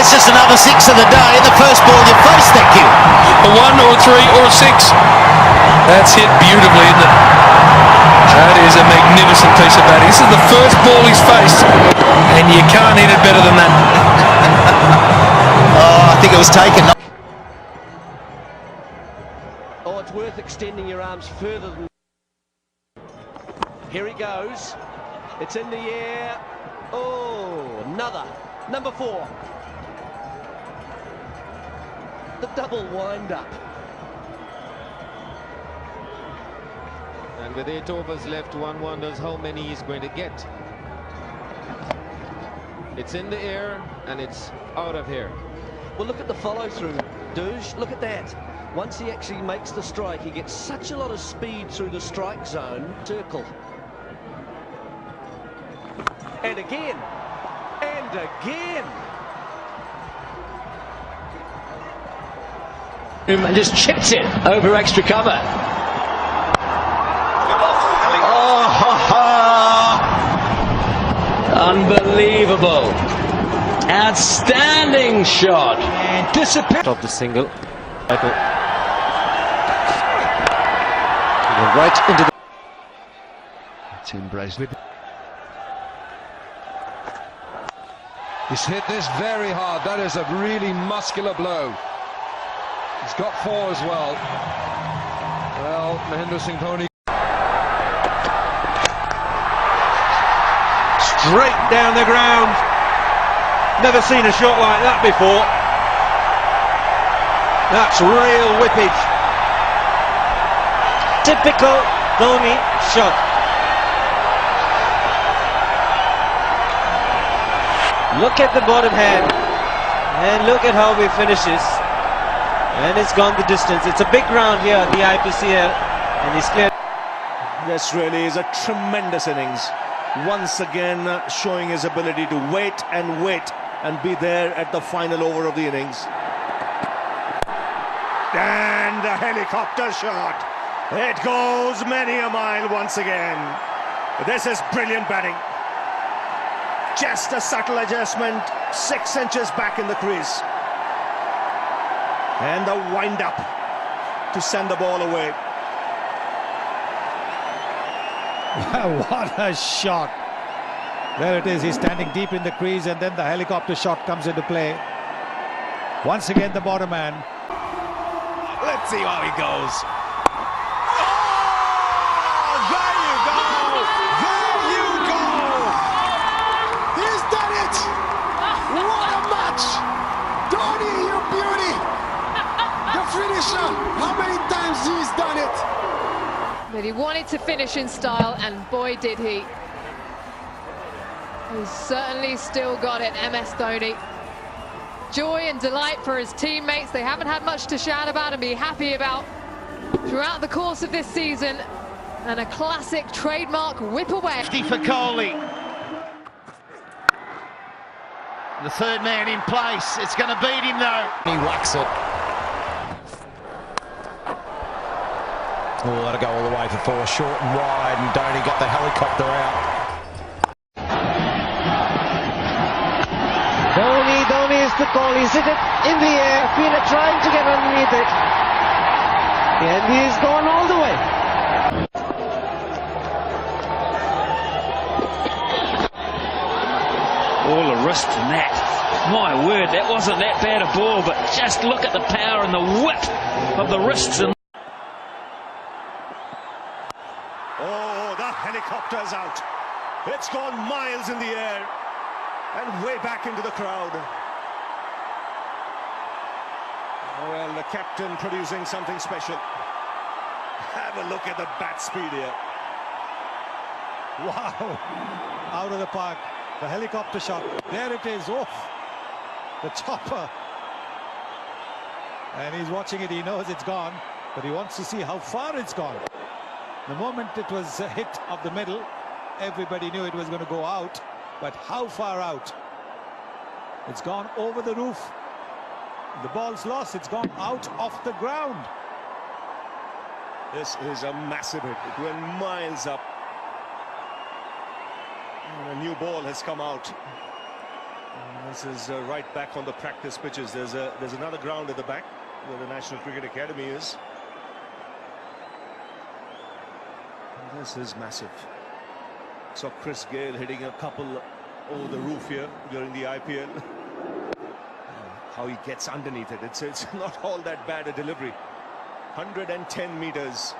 there's just another six of the day. The first ball you face, thank you. A 1 or a 3 or a 6. That's hit beautifully, isn't it? That is a magnificent piece of batting. This is the first ball he's faced, and you can't hit it better than that. Oh, I think it was taken. Oh, it's worth extending your arms further than... Here he goes. It's in the air. Oh, another. Number 4. The double wind-up. And with 8 overs left, one wonders how many he's going to get. It's in the air and it's out of here. Well, look at the follow-through, Douche. Look at that. Once he actually makes the strike, he gets such a lot of speed through the strike zone. Circle. And again. And again. And just chips it over extra cover. Unbelievable. Outstanding shot. And disappear. Of the single. Right into the... Tim Bracelet. He's hit this very hard. That is a really muscular blow. He's got 4 as well. Well, Mahendra Singh Dhoni. Straight down the ground. Never seen a shot like that before. That's real whippage. Typical Dhoni shot. Look at the bottom hand. And look at how he finishes. And it's gone the distance. It's a big round here, the IPCL. And he's cleared. This really is a tremendous innings. Once again showing his ability to wait and be there at the final over of the innings. And the helicopter shot. It goes many a mile once again. This is brilliant batting. Just a subtle adjustment, 6 inches back in the crease. And the wind-up to send the ball away. What a shot. There it is, he's standing deep in the crease and then the helicopter shot comes into play. Once again the bottom man. Let's see how he goes. Oh, there you go. There you go. He's done it. What a match. Dhoni, you beauty. The finisher. How many times he's done it? But he wanted to finish in style, and boy did he. He's certainly still got it, MS Dhoni. Joy and delight for his teammates. They haven't had much to shout about and be happy about throughout the course of this season. And a classic trademark whip away. 50 for Kohli. The third man in place. It's going to beat him though. He whacks it. Oh, that'll go all the way for 4, short and wide, and Dhoni got the helicopter out. Dhoni is the call. He's hit it in the air. Fielder trying to get underneath it. And he's gone all the way. All the wrist from that. My word, that wasn't that bad a ball, but just look at the power and the whip of the wrists. And Oh, the helicopter's out. It's gone miles in the air and way back into the crowd. Well, the captain producing something special. Have a look at the bat speed here. Wow, out of the park. The helicopter shot. There it is. Oh, the chopper. And he's watching it. He knows it's gone, but he wants to see how far it's gone. The moment it was a hit of the middle, everybody knew it was going to go out. But how far out? It's gone over the roof. The ball's lost. It's gone out off the ground. This is a massive hit. It went miles up. And a new ball has come out. This is right back on the practice pitches. There's another ground at the back where the National Cricket Academy is. And this is massive. Saw Chris Gayle hitting a couple over the roof here during the IPL. How he gets underneath it. It's not all that bad a delivery. 110 meters.